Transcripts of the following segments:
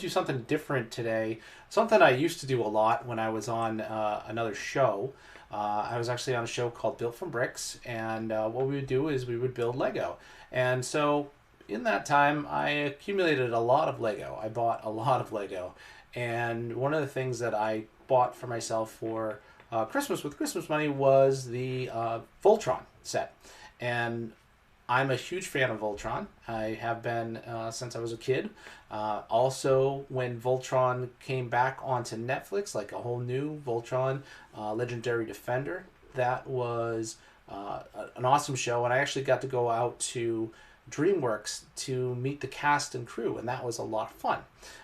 do something different today. Something I used to do a lot when I was on another show. I was actually on a show called Built from Bricks, and what we would do is we would build Lego. And so in that time, I accumulated a lot of Lego. I bought a lot of Lego. And one of the things that I bought for myself for Christmas with Christmas money was the Voltron set. And I'm a huge fan of Voltron. I have been since I was a kid. Also, when Voltron came back onto Netflix, like a whole new Voltron Legendary Defender, that was an awesome show. And I actually got to go out to DreamWorks to meet the cast and crew, and that was a lot of fun.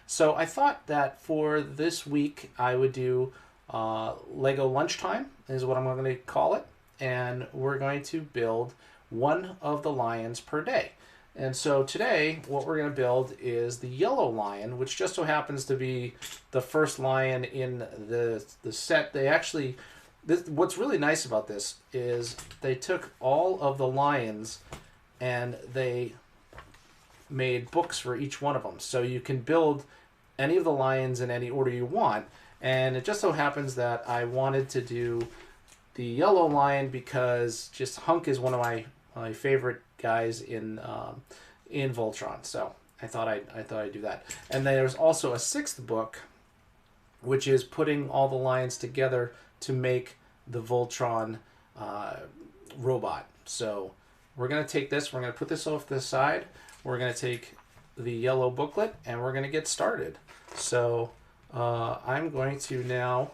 So I thought that for this week I would do Lego Lunchtime, is what I'm going to call it, and we're going to build one of the lions per day. And so today what we're going to build is the yellow lion, which just so happens to be the first lion in the set. They actually, what's really nice about this is they took all of the lions and they made books for each one of them. So you can build any of the lions in any order you want. And it just so happens that I wanted to do the yellow lion because just Hunk is one of my favorite guys in Voltron. So I thought I'd do that. And then there's also a sixth book, which is putting all the lions together to make the Voltron robot. So we're going to take this, we're going to put this off to the side, we're going to take the yellow booklet, and we're going to get started. So I'm going to now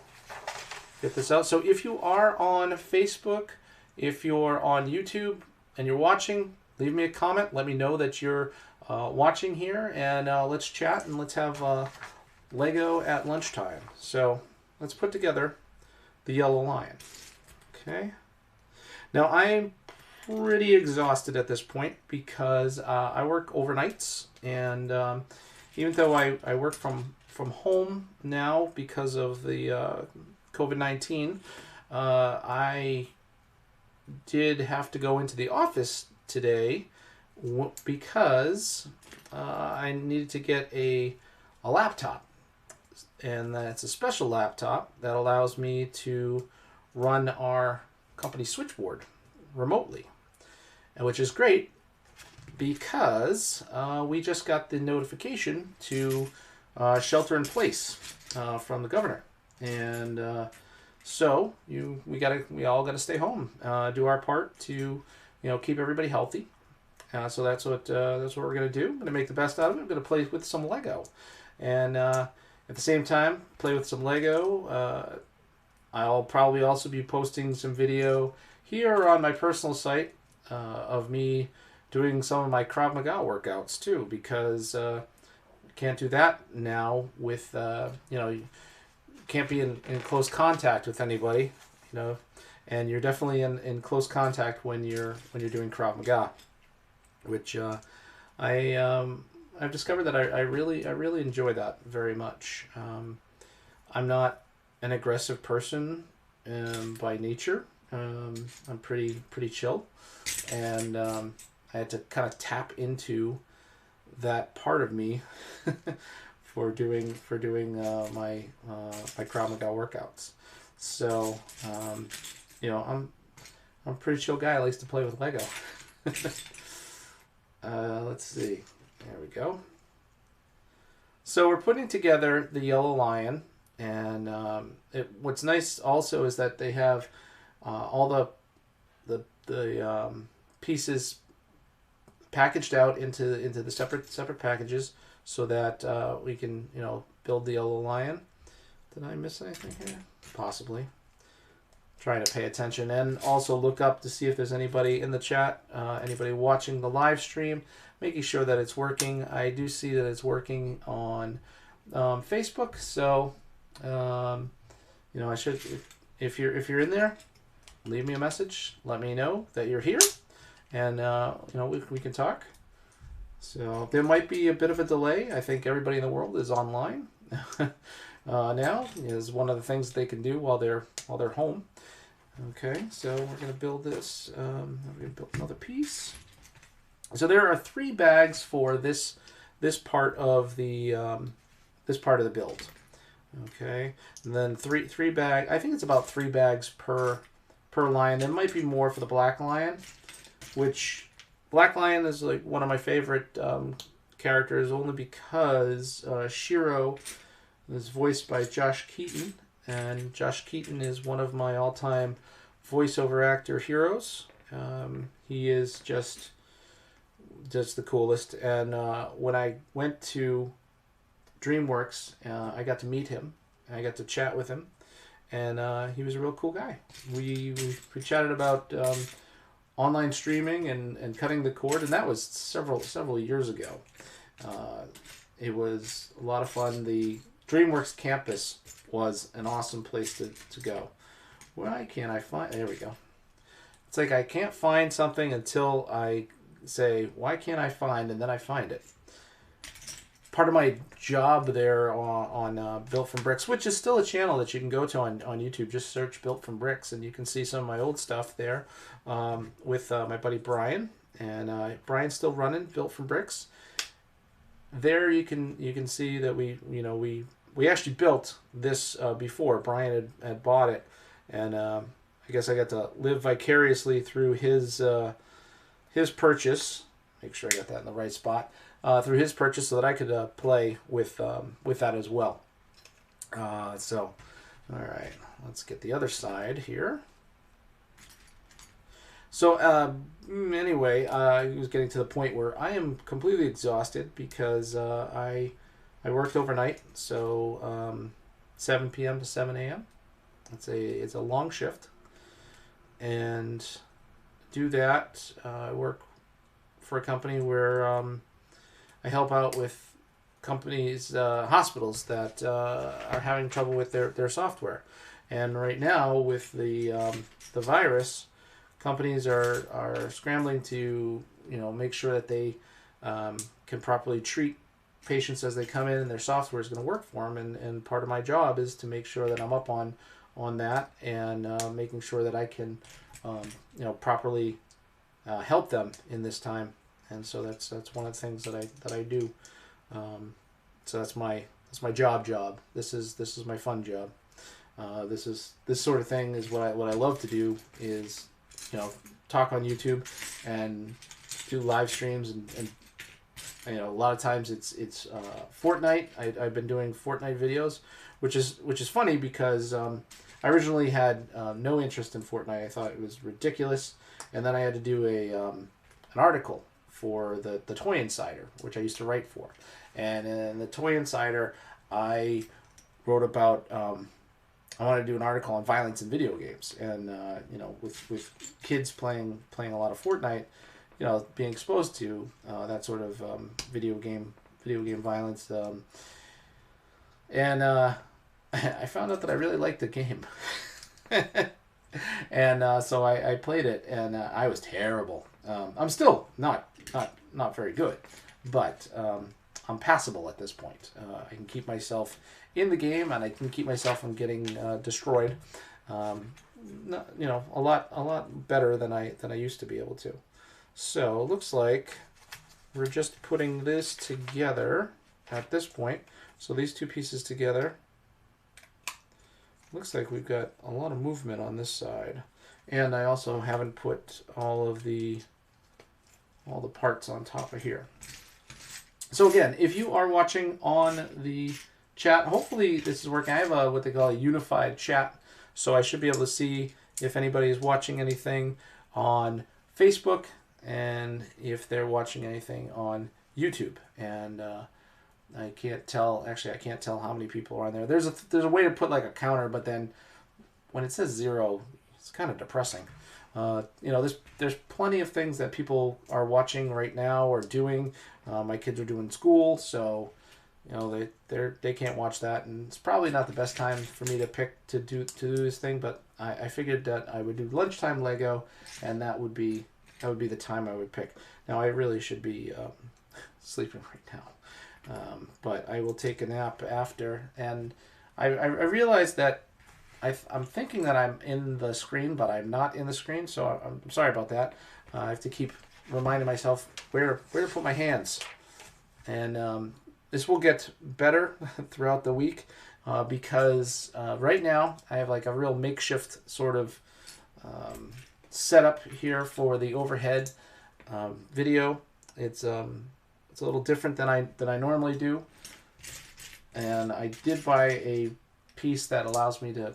get this out. So if you are on Facebook, if you're on YouTube and you're watching, leave me a comment. Let me know that you're watching here, and let's chat and let's have Lego at lunchtime. So let's put together the yellow lion. Okay. Now I'm pretty exhausted at this point because I work overnights, and even though I work from home now because of the COVID-19, I did have to go into the office today because I needed to get a laptop, and that's a special laptop that allows me to run our company switchboard remotely, and which is great because we just got the notification to shelter in place from the governor, and so we all gotta stay home, do our part to keep everybody healthy. So that's what we're gonna do. I'm gonna make the best out of it. I'm gonna play with some Lego, and at the same time play with some Lego. I'll probably also be posting some video here on my personal site of me doing some of my Krav Maga workouts too, because can't do that now with you can't be in close contact with anybody, and you're definitely in close contact when you're doing Krav Maga, which I've discovered that I really enjoy that very much. I'm not an aggressive person by nature. I'm pretty chill, and I had to kind of tap into that part of me for doing my Krav Maga workouts. So I'm a pretty chill guy. I like to play with Lego. Let's see. There we go. So we're putting together the yellow lion, and what's nice also is that they have all the pieces packaged out into the separate packages, so that we can build the yellow lion. Did I miss anything here? Possibly. Trying to pay attention and also look up to see if there's anybody in the chat, anybody watching the live stream, making sure that it's working. I do see that it's working on Facebook, so I should, if you're in there, leave me a message, let me know that you're here, and we can talk. So there might be a bit of a delay. I think everybody in the world is online now, is one of the things they can do while they're home. Okay, so we're going to build this. We're going to build another piece. So there are 3 bags for this part of the this part of the build. Okay, and then three bag. I think it's about 3 bags per lion. There might be more for the black lion, which Black Lion is like one of my favorite characters, only because Shiro is voiced by Josh Keaton, and Josh Keaton is one of my all-time voiceover actor heroes. He is just the coolest. And when I went to DreamWorks, I got to meet him. I got to chat with him, and he was a real cool guy. We chatted about online streaming and cutting the cord, and that was several years ago. It was a lot of fun. The DreamWorks campus was an awesome place to go. Why can't I find... There we go. It's like I can't find something until I say, why can't I find, and then I find it. Part of my job there on Built from Bricks, which is still a channel that you can go to on YouTube. Just search Built from Bricks, and you can see some of my old stuff there with my buddy Brian. And Brian's still running Built from Bricks. There you can see that we actually built this before. Brian had bought it, and I guess I got to live vicariously through his purchase. Make sure I got that in the right spot. Through his purchase, so that I could play with that as well. So, all right, let's get the other side here. So anyway, I was getting to the point where I am completely exhausted because I worked overnight, so 7 p.m. to 7 a.m. It's a long shift, and do that. I work for a company where I help out with companies, hospitals that are having trouble with their software, and right now with the virus, companies are scrambling to make sure that they can properly treat patients as they come in, and their software is going to work for them. And part of my job is to make sure that I'm up on that, and making sure that I can properly help them in this time. And so that's one of the things that I do. So that's my job. This is my fun job. This sort of thing is what I love to do, is talk on YouTube and do live streams, and a lot of times it's Fortnite. I've been doing Fortnite videos, which is funny because I originally had no interest in Fortnite. I thought it was ridiculous, and then I had to do an article for the Toy Insider, which I used to write for. And in the Toy Insider, I wrote about I wanted to do an article on violence in video games, and with kids playing a lot of Fortnite, being exposed to that sort of video game violence, and I found out that I really liked the game. And so I played it, and I was terrible. I'm still not very good, but I'm passable at this point. I can keep myself in the game, and I can keep myself from getting destroyed. A lot better than I used to be able to. So it looks like we're just putting this together at this point. So these two pieces together. Looks like we've got a lot of movement on this side, and I also haven't put all the parts on top of here. So again, if you are watching on the chat, hopefully this is working. I have what they call a unified chat, so I should be able to see if anybody is watching anything on Facebook and if they're watching anything on YouTube. And I can't tell. Actually, I can't tell how many people are on there. There's a way to put like a counter, but then when it says 0, it's kind of depressing. There's plenty of things that people are watching right now or doing. My kids are doing school, so they can't watch that, and it's probably not the best time for me to pick to do this thing. But I figured that I would do lunchtime Lego, and that would be the time I would pick. Now I really should be sleeping right now, but I will take a nap after. And I realized that I'm thinking that I'm in the screen, but I'm not in the screen, so I'm sorry about that. I have to keep reminding myself where to put my hands. And this will get better throughout the week because right now I have like a real makeshift sort of setup here for the overhead video. It's a little different than I normally do, and I did buy a piece that allows me to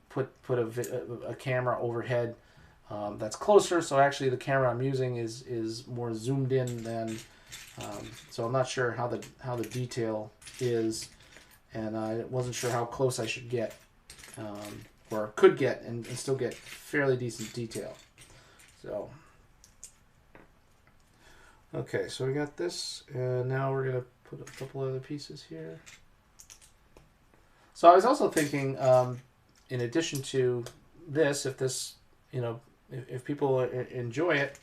put a camera overhead that's closer. So actually, the camera I'm using is more zoomed in than. So I'm not sure how the detail is, and I wasn't sure how close I should get, or could get, and still get fairly decent detail. So, okay, so we got this, and now we're gonna put a couple other pieces here. So I was also thinking, in addition to this, if this, if people enjoy it,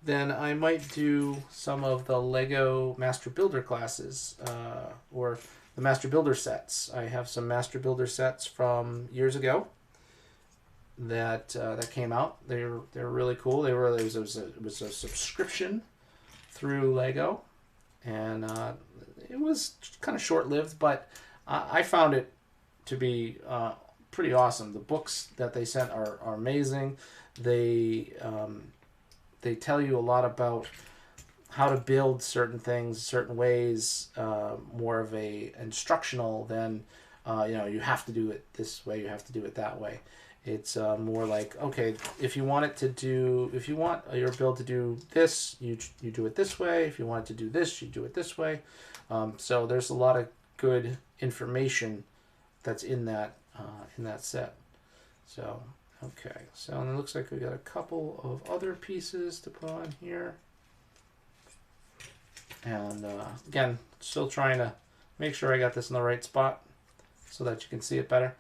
then I might do some of the LEGO Master Builder classes, or the Master Builder sets. I have some Master Builder sets from years ago that came out. They're really cool. It was a subscription through LEGO, and it was kind of short-lived, but I found it to be pretty awesome. The books that they sent are amazing. They tell you a lot about how to build certain things certain ways, more of a instructional than you have to do it this way, you have to do it that way. It's more like, okay, if you want your build to do this, you do it this way. If you want it to do this, you do it this way. So there's a lot of good information that's in that set. So okay, so it looks like we got a couple of other pieces to put on here. And again, still trying to make sure I got this in the right spot so that you can see it better.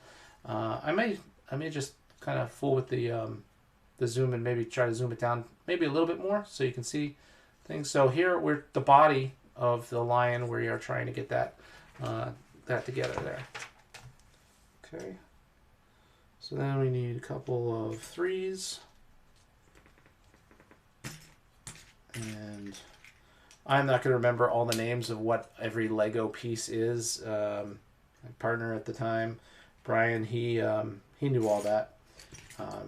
I may just kind of fool with the zoom and maybe try to zoom it down maybe a little bit more so you can see things. So here we're the body of the lion. We are trying to get that together there. Okay. So then we need a couple of 3s. And I'm not going to remember all the names of what every Lego piece is. My partner at the time, Brian, he knew all that.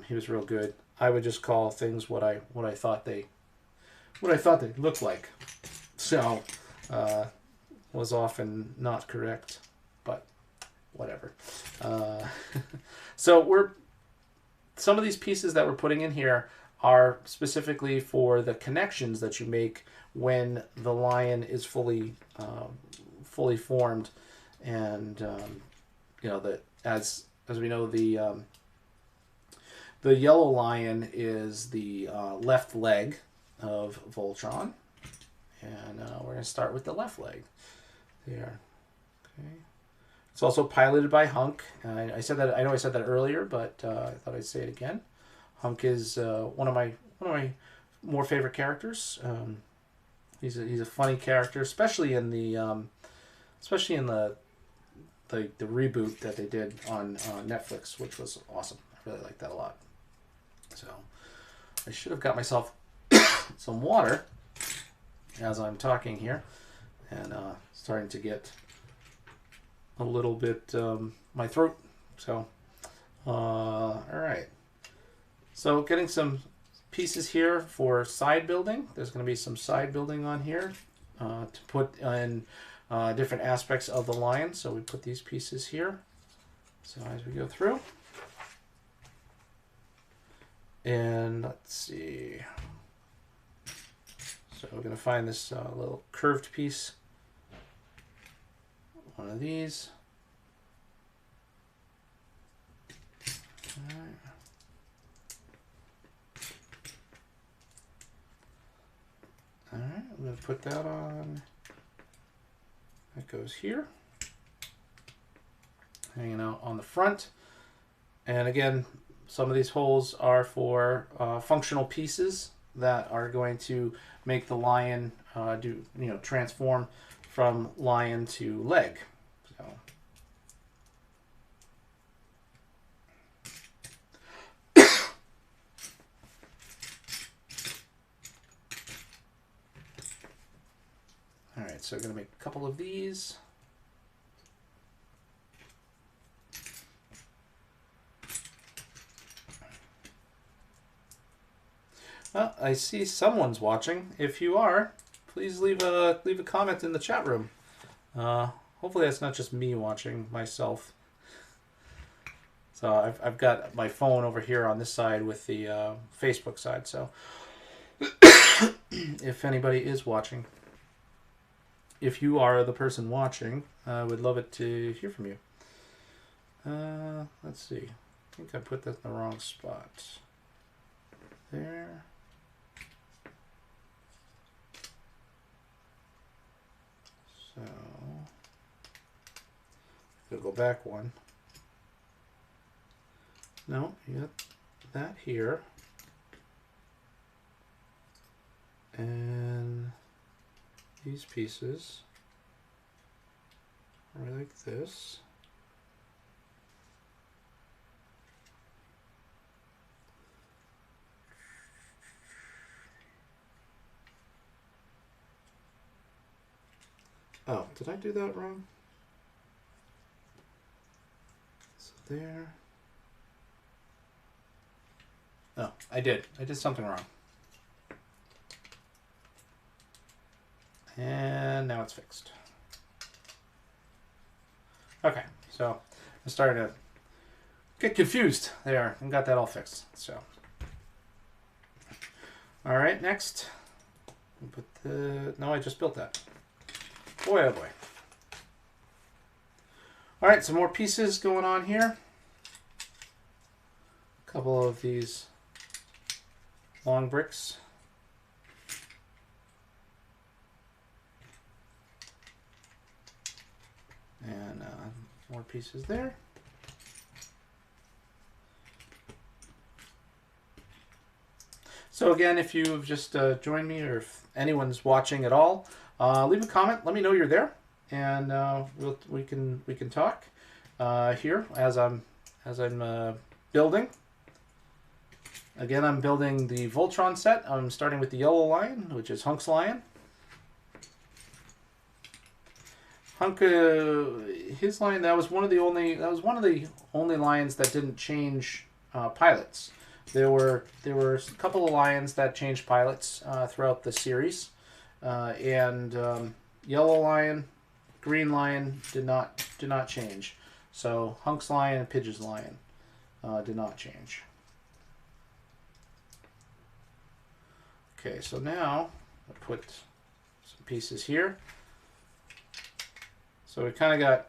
He was real good. I would just call things what I thought they looked like. So was often not correct, but whatever. So some of these pieces that we're putting in here are specifically for the connections that you make when the lion is fully formed, and as we know, the yellow lion is the left leg of Voltron, and we're going to start with the left leg there. Okay. It's also piloted by Hunk. I said that. I know I said that earlier, but I thought I'd say it again. Hunk is one of my more favorite characters. He's a funny character, especially in the reboot that they did on Netflix, which was awesome. I really liked that a lot. So I should have got myself some water as I'm talking here, and starting to get a little bit my throat. So all right. So getting some pieces here for side building. There's going to be some side building on here to put in different aspects of the lion. So we put these pieces here. So as we go through. And let's see. So we're going to find this little curved piece. One of these. All right. All right, I'm going to put that on. That goes here, hanging out on the front. And again, some of these holes are for functional pieces that are going to make the lion transform from lion to leg. So. All right, right, so I'm going to make a couple of these. Well, I see someone's watching. If you are, please leave a comment in the chat room. Hopefully that's not just me watching myself. So I've got my phone over here on this side with the Facebook side. So if anybody is watching, if you are the person watching, I would love it to hear from you. Let's see. I think I put that in the wrong spot. There. So I'll go back one. No, you got that here. And these pieces are like this. Oh, did I do that wrong? So there. Oh, I did. I did something wrong. And now it's fixed. Okay, so I'm starting to get confused there and got that all fixed. So, all right, next. Put the, no, I just built that. Boy, oh boy. All right, some more pieces going on here. A couple of these long bricks. And more pieces there. So again, if you've just joined me, or if anyone's watching at all, leave a comment. Let me know you're there, and we can talk here as I'm building. Again, I'm building the Voltron set. I'm starting with the yellow lion, which is Hunk's lion. Hunk, his lion, that was one of the only lions that didn't change pilots. There were a couple of lions that changed pilots throughout the series, and yellow lion, green lion did not change. So Hunk's lion and Pidge's lion did not change. Okay, so now I put some pieces here. So we kind of got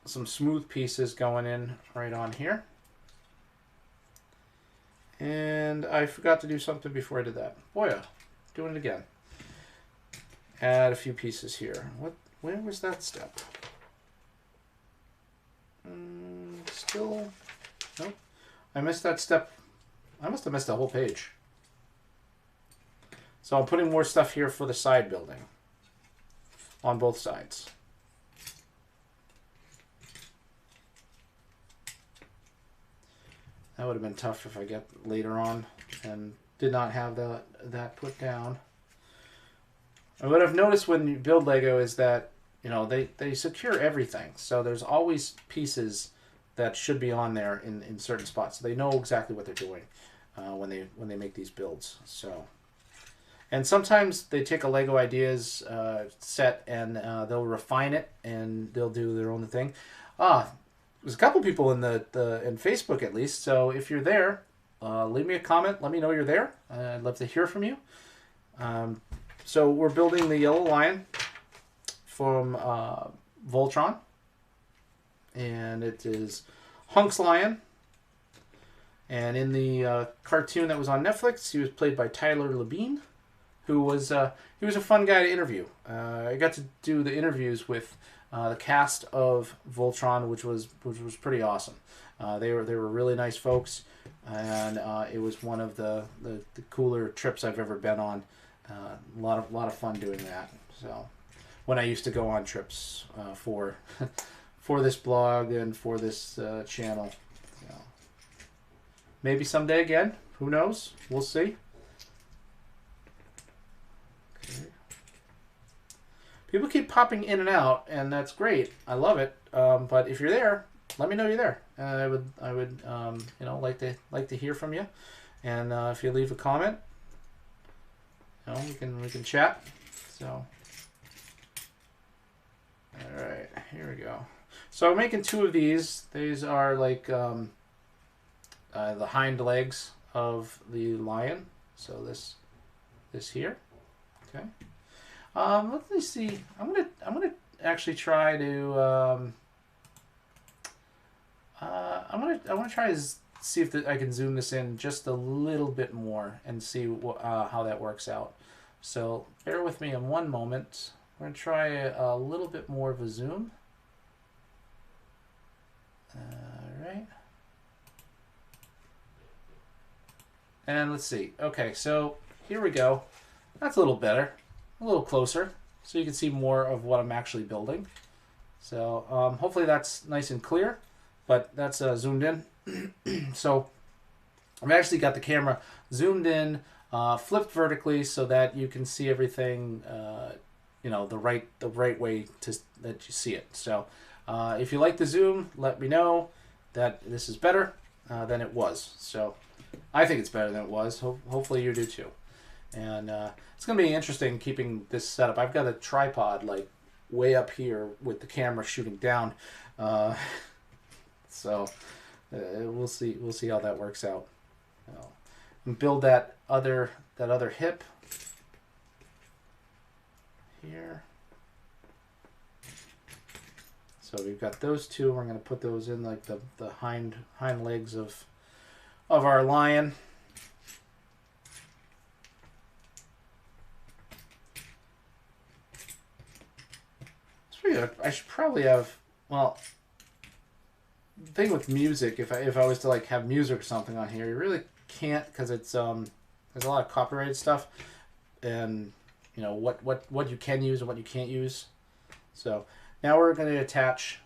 some smooth pieces going in right on here. And I forgot to do something before I did that. Boy, doing it again. Add a few pieces here. Where was that step? Still, nope. I missed that step. I must have missed the whole page. So I'm putting more stuff here for the side building on both sides. That would have been tough if I get later on and did not have that put down. And what I've noticed when you build Lego is that, you know, they secure everything. So there's always pieces that should be on there in certain spots. So they know exactly what they're doing when they make these builds. So, and sometimes they take a Lego Ideas set and they'll refine it and they'll do their own thing. There's a couple people in in Facebook at least. So if you're there, leave me a comment. Let me know you're there. I'd love to hear from you. So we're building the yellow lion from Voltron, and it is Hunk's lion. And in the cartoon that was on Netflix, he was played by Tyler Labine, who was he was a fun guy to interview. I got to do the interviews with the cast of Voltron, which was pretty awesome. They were really nice folks, and it was one of the cooler trips I've ever been on. A lot of fun doing that. So when I used to go on trips for this blog and for this channel, so maybe someday again. Who knows? We'll see. Okay. People keep popping in and out, and that's great. I love it. But if you're there, let me know you're there. I would you know, like to hear from you. And if you leave a comment, you know, we can chat. So, all right, here we go. So I'm making 2 of these. These are like the hind legs of the lion. So this here. Okay. Let me see. I'm gonna actually try to. I want to try to see if I can zoom this in just a little bit more and see how that works out. So bear with me in one moment. We're gonna try a little bit more of a zoom. All right. And let's see. Okay, so here we go. That's a little better, a little closer, so you can see more of what I'm actually building. So hopefully that's nice and clear, but that's zoomed in. So I've actually got the camera zoomed in, flipped vertically so that you can see everything, you know, the right way that you see it. So if you like the zoom, let me know that this is better than it was. So I think it's better than it was. Hopefully you do too. And it's going to be interesting keeping this setup. I've got a tripod like way up here with the camera shooting down. So we'll see how that works out. And build that other hip here. So we've got those 2. We're going to put those in like the hind legs of our lion. I should probably have, well, the thing with music, if I was to like have music or something on here, you really can't, because it's there's a lot of copyrighted stuff, and you know what you can use and what you can't use. So now we're going to attach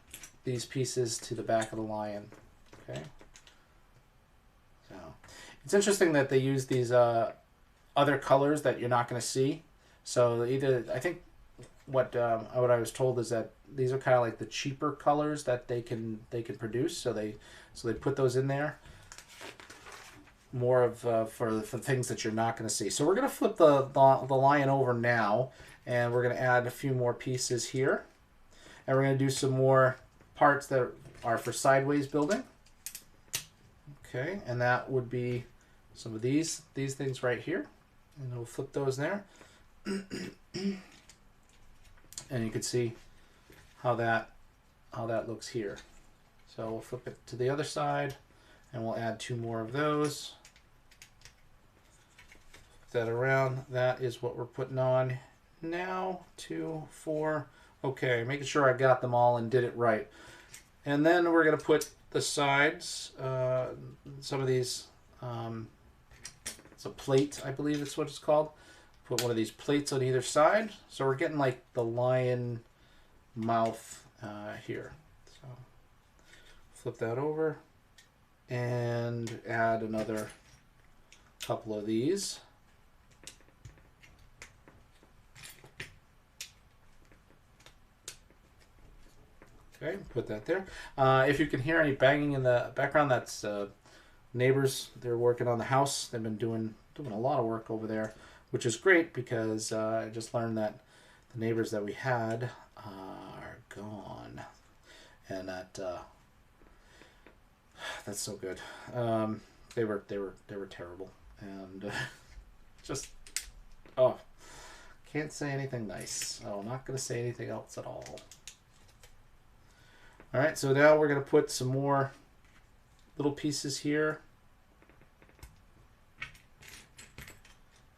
these pieces to the back of the lion. Okay. So it's interesting that they use these other colors that you're not going to see. So either, I think what I was told is that these are kind of like the cheaper colors that they can produce. So they put those in there more of for things that you're not going to see. So we're going to flip the lion over now, and we're going to add a few more pieces here, and we're going to do some more parts that are for sideways building. Okay, and that would be some of these things right here, and we'll flip those there. And you can see how that looks here. So we'll flip it to the other side, and we'll add 2 more of those. Flip that around. That is what we're putting on now. 2, 4. Okay, making sure I got them all and did it right. And then we're going to put the sides. Some of these. It's a plate, I believe that's what it's called. Put one of these plates on either side, so we're getting like the lion mouth here. So flip that over and add another couple of these. Okay, put that there. If you can hear any banging in the background, that's neighbors. They're working on the house. They've been doing a lot of work over there, which is great because I just learned that the neighbors that we had are gone, and that's so good. They were terrible, and just can't say anything nice. Oh, not gonna say anything else at all. All right, so now we're gonna put some more little pieces here.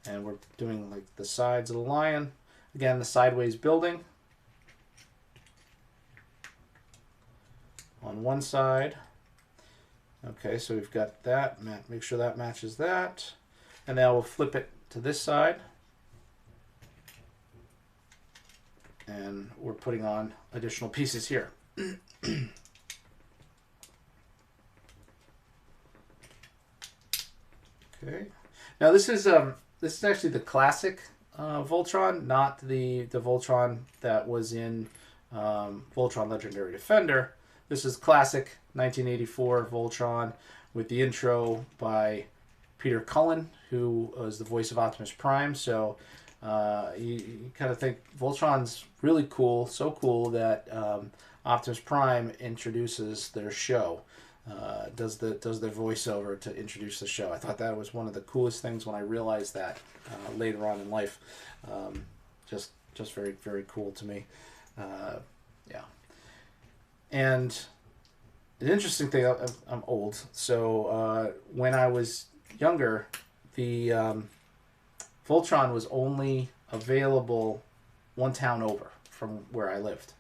And we're doing like the sides of the lion. Again, the sideways building. On one side. Okay, so we've got that. Make sure that matches that. And now we'll flip it to this side. And we're putting on additional pieces here. Okay. Now this is actually the classic Voltron, not the Voltron that was in Voltron Legendary Defender. This is classic 1984 Voltron with the intro by Peter Cullen, who was the voice of Optimus Prime. So you kind of think Voltron's really cool, so cool that Optimus Prime introduces their show. Does their voiceover to introduce the show. I thought that was one of the coolest things when I realized that later on in life. Just very, very cool to me. Yeah. And the interesting thing, I'm old, so when I was younger, the Voltron was only available one town over from where I lived,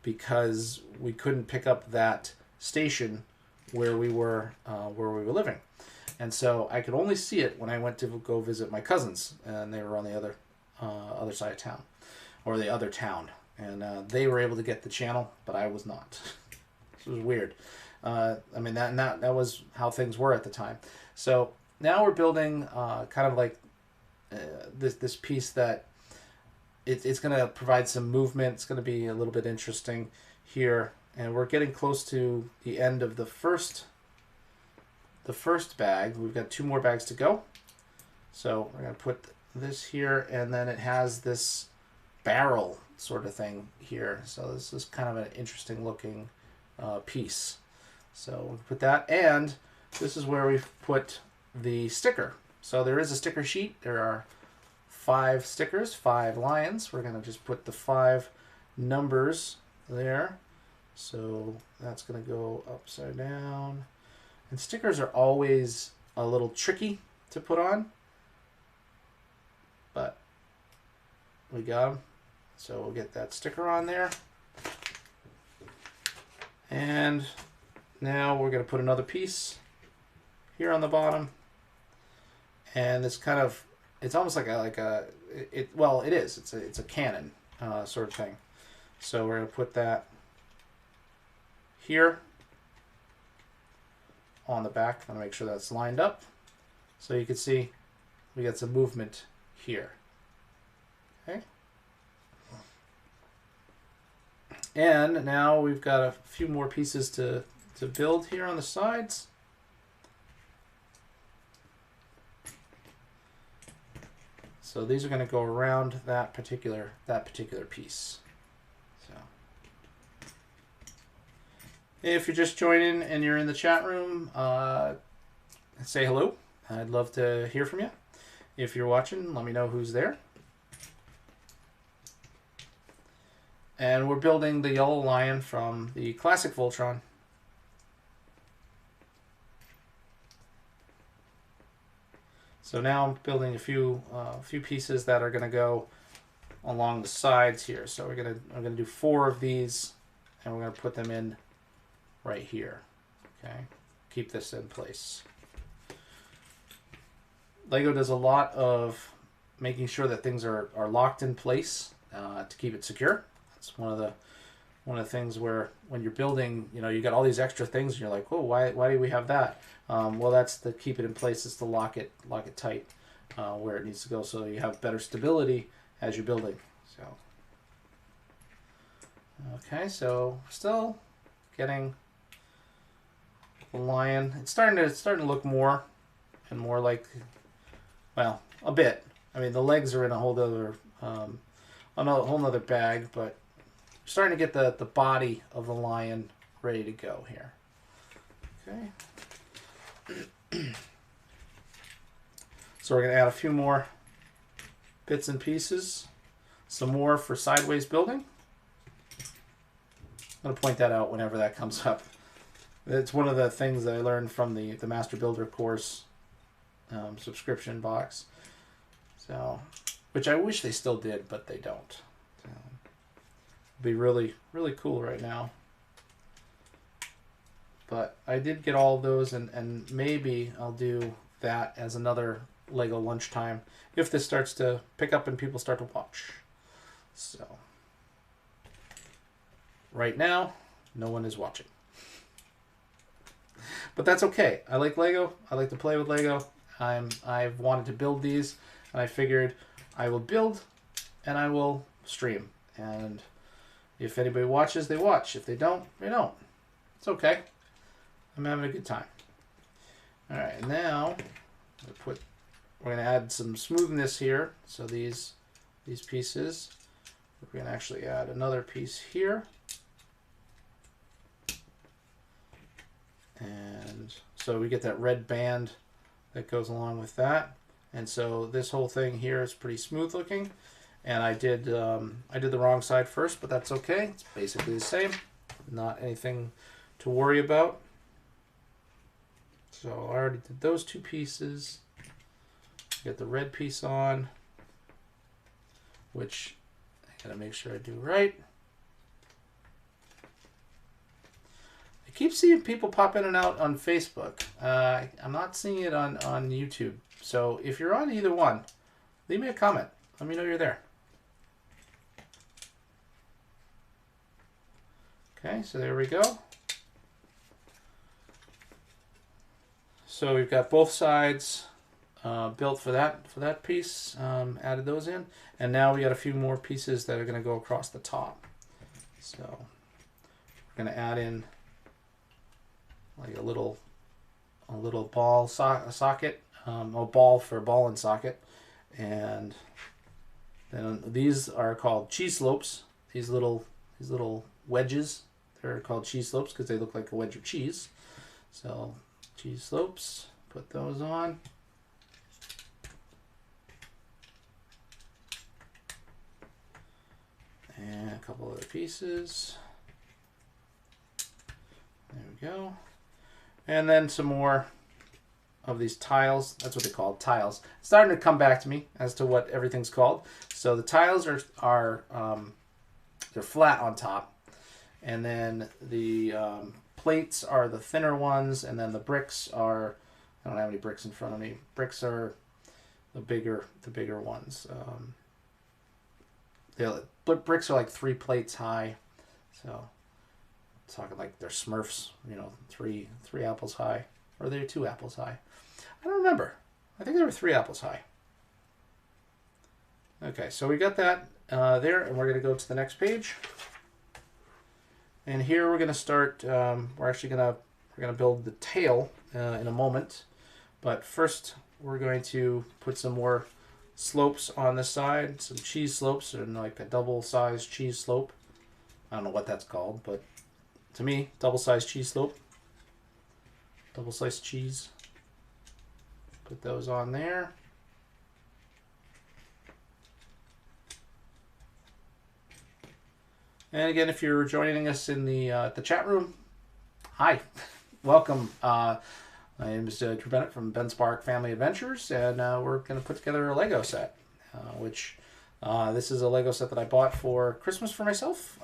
because we couldn't pick up that station where we were living, and so I could only see it when I went to go visit my cousins, and they were on the other side of town, or the other town, and they were able to get the channel, but I was not. It was weird. I mean, that was how things were at the time. So now we're building kind of like this piece that it's going to provide some movement. It's going to be a little bit interesting here. And we're getting close to the end of the first bag. We've got 2 more bags to go. So we're going to put this here, and then it has this barrel sort of thing here. So this is kind of an interesting looking piece. So we'll put that, and this is where we've put the sticker. So there is a sticker sheet. There are 5 stickers, 5 lions. We're going to just put the 5 numbers there. So that's going to go upside down. And stickers are always a little tricky to put on, but we got them. So we'll get that sticker on there. And now we're going to put another piece here on the bottom. And it's kind of, it's almost like well, it is. It's a cannon sort of thing. So we're going to put that here on the back. I'm going to make sure that's lined up. So you can see we got some movement here. Okay. And now we've got a few more pieces to build here on the sides. So these are going to go around that particular piece. So if you're just joining and you're in the chat room, say hello. I'd love to hear from you. If you're watching, let me know who's there. And we're building the yellow lion from the classic Voltron. So now I'm building a few pieces that are going to go along the sides here. So I'm gonna do 4 of these, and we're going to put them in right here. Okay, keep this in place. LEGO does a lot of making sure that things are locked in place to keep it secure. That's one of the things where when you're building, you got all these extra things, and you're like, oh, why do we have that? Well, that's to keep it in place. It's to lock it tight where it needs to go, so you have better stability as you're building. So, okay, so still getting the lion. It's starting to look more and more like, well, a bit. I mean, the legs are in a whole other bag, but starting to get the body of the lion ready to go here. Okay. So we're going to add a few more bits and pieces. Some more for sideways building. I'm going to point that out whenever that comes up. It's one of the things that I learned from the Master Builder course subscription box. So, which I wish they still did, but they don't. So, it'd be really, really cool right now. But I did get all of those, and maybe I'll do that as another LEGO Lunchtime if this starts to pick up and people start to watch. So, right now, no one is watching. But that's okay. I like LEGO. I like to play with LEGO. I've wanted to build these, and I figured I will build and I will stream. And if anybody watches, they watch. If they don't, they don't. It's okay. I'm having a good time. All right, now we're going to add some smoothness here. So these pieces, we're going to actually add another piece here. And so we get that red band that goes along with that. And so this whole thing here is pretty smooth looking. And I did the wrong side first, but that's okay. It's basically the same. Not anything to worry about. So I already did those two pieces. Get the red piece on, which I gotta make sure I do right. I keep seeing people pop in and out on Facebook. I'm not seeing it on YouTube. So if you're on either one, leave me a comment. Let me know you're there. Okay, so there we go. So we've got both sides built for that piece. Added those in, and now we got a few more pieces that are going to go across the top. So we're going to add in like a little ball socket, a ball for ball and socket, and then these are called cheese slopes. These little wedges, they're called cheese slopes because they look like a wedge of cheese. So cheese slopes, put those on. And a couple other pieces. There we go. And then some more of these tiles. That's what they call tiles. It's starting to come back to me as to what everything's called. So the tiles are they're flat on top, and then the plates are the thinner ones, and then the bricks are, I don't have any bricks in front of me. Bricks are the bigger ones. Bricks are like 3 plates high, so talking like they're Smurfs, you know, three apples high, or they're 2 apples high. I don't remember. I think they were 3 apples high. Okay, so we got that there, and we're going to go to the next page. And here we're going to start. We're going to build the tail in a moment, but first we're going to put some more slopes on this side, some cheese slopes, and like a double-sized cheese slope. I don't know what that's called, but to me, double-sized cheese slope. Double-sliced cheese. Put those on there. And again, if you're joining us in the chat room, hi, welcome. My name is Drew Bennett from Ben Spark Family Adventures, and we're going to put together a Lego set, which this is a Lego set that I bought for Christmas for myself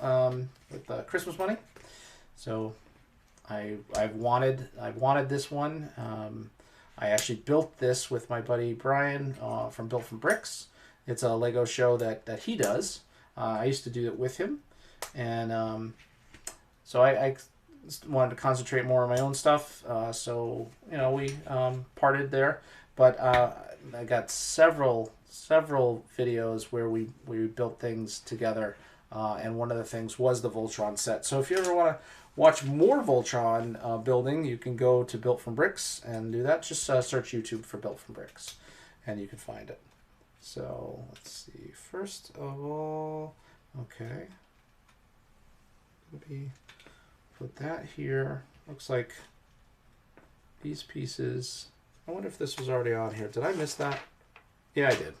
with Christmas money. So I've wanted this one. I actually built this with my buddy Brian from Built from Bricks. It's a Lego show that he does. I used to do it with him, and so I wanted to concentrate more on my own stuff. So you know, we parted there, but I got several videos where we built things together, and one of the things was the Voltron set. So if you ever want to watch more Voltron building, you can go to Built from Bricks and do that. Just search YouTube for Built from Bricks, and you can find it. So let's see. First of all, okay, maybe put that here. Looks like these pieces. I wonder if this was already on here. Did I miss that? Yeah, I did.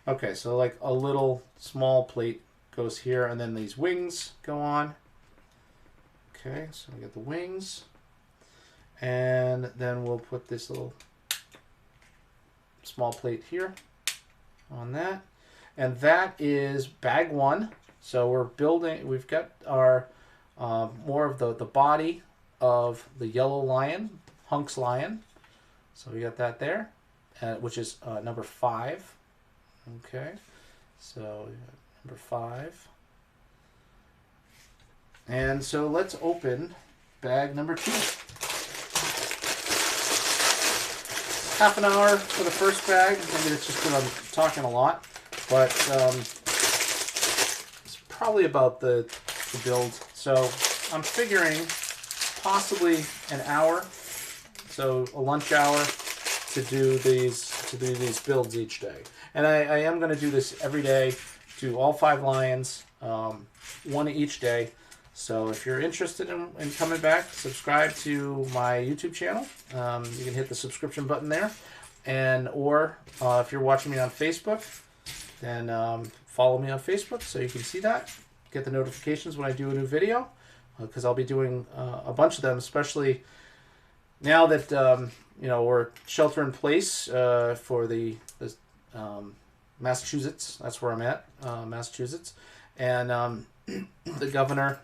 Okay, so like a little small plate goes here, and then these wings go on. Okay, so we get the wings, and then we'll put this little small plate here on that, and that is bag 1. So we're building. We've got our more of the body of the yellow lion, Hunk's lion. So we got that there, which is number 5. Okay, so number 5. And so let's open bag number 2. Half an hour for the first bag. Maybe it's just because I'm talking a lot. but it's probably about the build. So I'm figuring possibly an hour, so a lunch hour, to do these builds each day. And I am going to do this every day, do all 5 lions, one each day. So if you're interested in coming back, subscribe to my YouTube channel. You can hit the subscription button there. Or if you're watching me on Facebook, then follow me on Facebook so you can see that. Get the notifications when I do a new video, because I'll be doing a bunch of them, especially now that we're shelter in place for the Massachusetts. That's where I'm at, Massachusetts, and the governor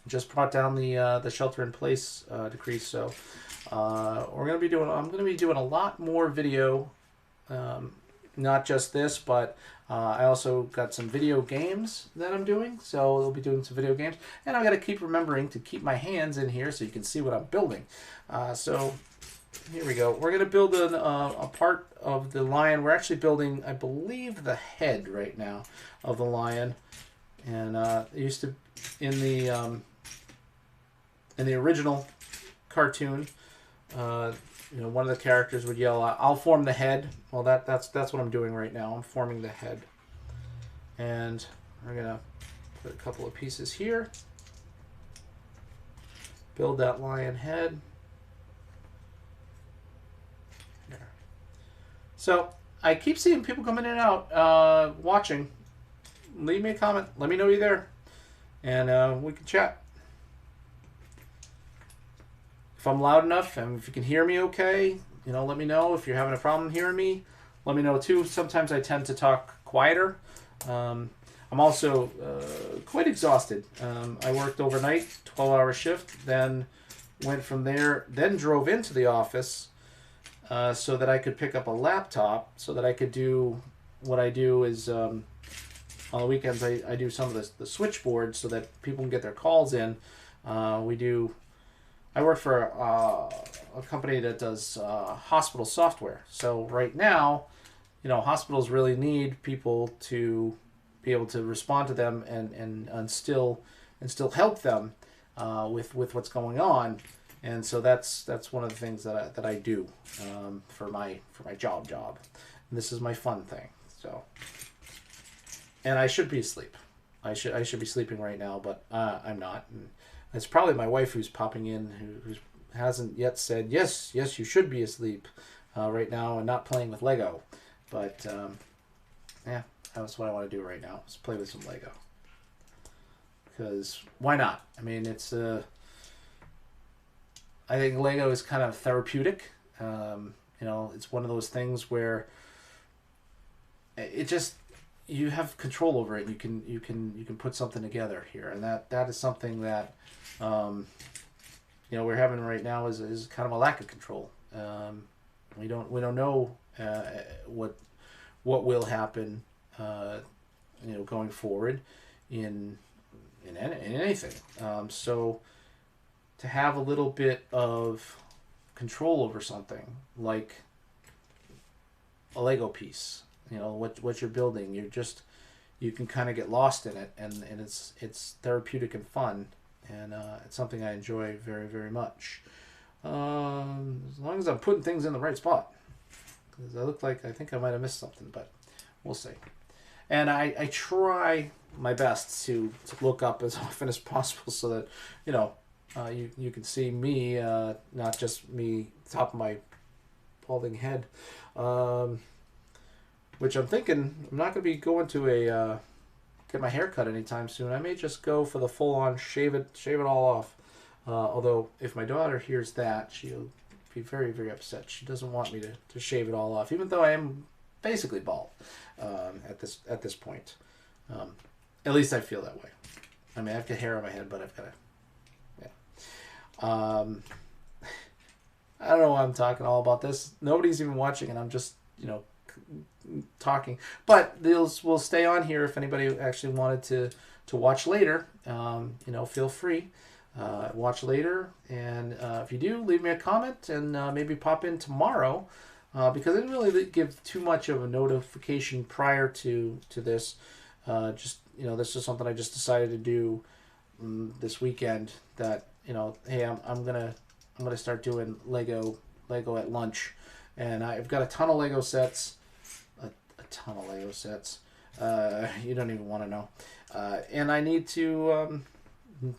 just brought down the shelter in place decree. So I'm going to be doing a lot more video, not just this, but I also got some video games that I'm doing. So I'll be doing some video games, and I got to keep remembering to keep my hands in here so you can see what I'm building. So here we go. We're going to build a part of the lion. We're actually building, I believe, the head right now of the lion. And it used to, in the original cartoon, one of the characters would yell, "I'll form the head." Well, that's what I'm doing right now. I'm forming the head, and we're gonna put a couple of pieces here. Build that lion head. There. So I keep seeing people coming in and out watching. Leave me a comment. Let me know you're there, and we can chat. If I'm loud enough and if you can hear me okay, let me know. If you're having a problem hearing me, let me know too. Sometimes I tend to talk quieter. I'm also quite exhausted. I worked overnight, 12-hour shift, then went from there, then drove into the office so that I could pick up a laptop so that I could do what I do is on the weekends I do some of the switchboard so that people can get their calls in. I work for a company that does hospital software. So right now, hospitals really need people to be able to respond to them and still help them with what's going on. And so that's one of the things that I do for my job. And this is my fun thing. So, and I should be asleep. I should be sleeping right now, but I'm not. And it's probably my wife who's popping in, who hasn't yet said, yes, you should be asleep right now and not playing with Lego. But, yeah, that's what I want to do right now, is play with some Lego. Because why not? I mean, I think Lego is kind of therapeutic. It's one of those things where you have control over it. You can put something together here, and that is something that we're having right now is kind of a lack of control. We don't know what will happen going forward in anything. So to have a little bit of control over something like a Lego piece, what you're building, you can kind of get lost in it, and it's therapeutic and fun, and it's something I enjoy very, very much. As long as I'm putting things in the right spot, because I think I might have missed something, but we'll see. And I try my best to look up as often as possible so that you can see me, not just me top of my balding head. Which I'm thinking I'm not going to be going to get my hair cut anytime soon. I may just go for the full-on shave it all off. Although if my daughter hears that, she'll be very, very upset. She doesn't want me to shave it all off, even though I am basically bald at this point. At least I feel that way. I mean, I've got hair on my head, but I've got I don't know why I'm talking all about this. Nobody's even watching, and I'm just talking, but we'll stay on here if anybody actually wanted to watch later. Feel free, watch later, and if you do, leave me a comment, and maybe pop in tomorrow because I didn't really give too much of a notification prior to this. Just this is something I just decided to do this weekend. That hey, I'm gonna start doing Lego at lunch, and I've got a ton of Lego sets, a ton of Lego sets. You don't even want to know, and I need to